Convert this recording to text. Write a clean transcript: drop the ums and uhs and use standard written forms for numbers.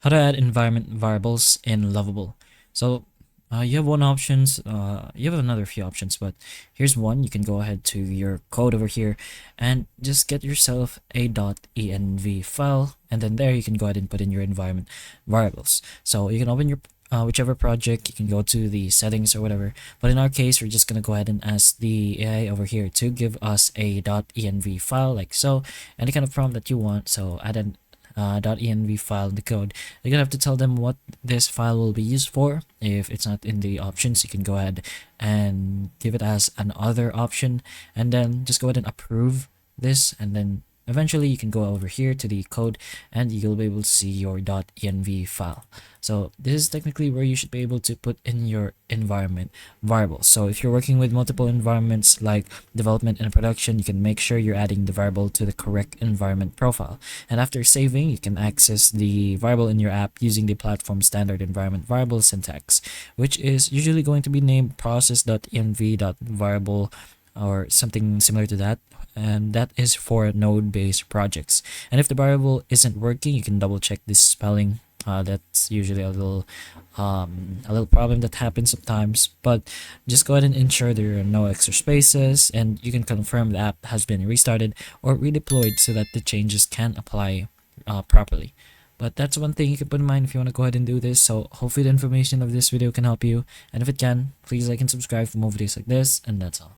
How to add environment variables in Lovable. So you have one options, you have another few options, but here's one. You can go ahead to your code over here and just get yourself a .env file, and then there you can go ahead and put in your environment variables. So you can open your whichever project, you can go to the settings or whatever, but in our case we're just gonna go ahead and ask the AI over here to give us a .env file like so, any kind of prompt that you want. So add an .env file in the code. You're gonna have to tell them what this file will be used for. If it's not in the options, you can go ahead and give it as an other option, and then just go ahead and approve this, and then eventually you can go over here to the code and you'll be able to see your .env file. So this is technically where you should be able to put in your environment variables. So if you're working with multiple environments like development and production, you can make sure you're adding the variable to the correct environment profile. And after saving, you can access the variable in your app using the platform standard environment variable syntax, which is usually going to be named process.env.variable or something similar to that, and that is for node-based projects. And if the variable isn't working, you can double check this spelling. That's usually a little problem that happens sometimes, but just go ahead and ensure there are no extra spaces, and you can confirm the app has been restarted or redeployed so that the changes can apply properly. But that's one thing you can put in mind if you want to go ahead and do this. So hopefully the information of this video can help you, and if it can, please like and subscribe for more videos like this, and that's all.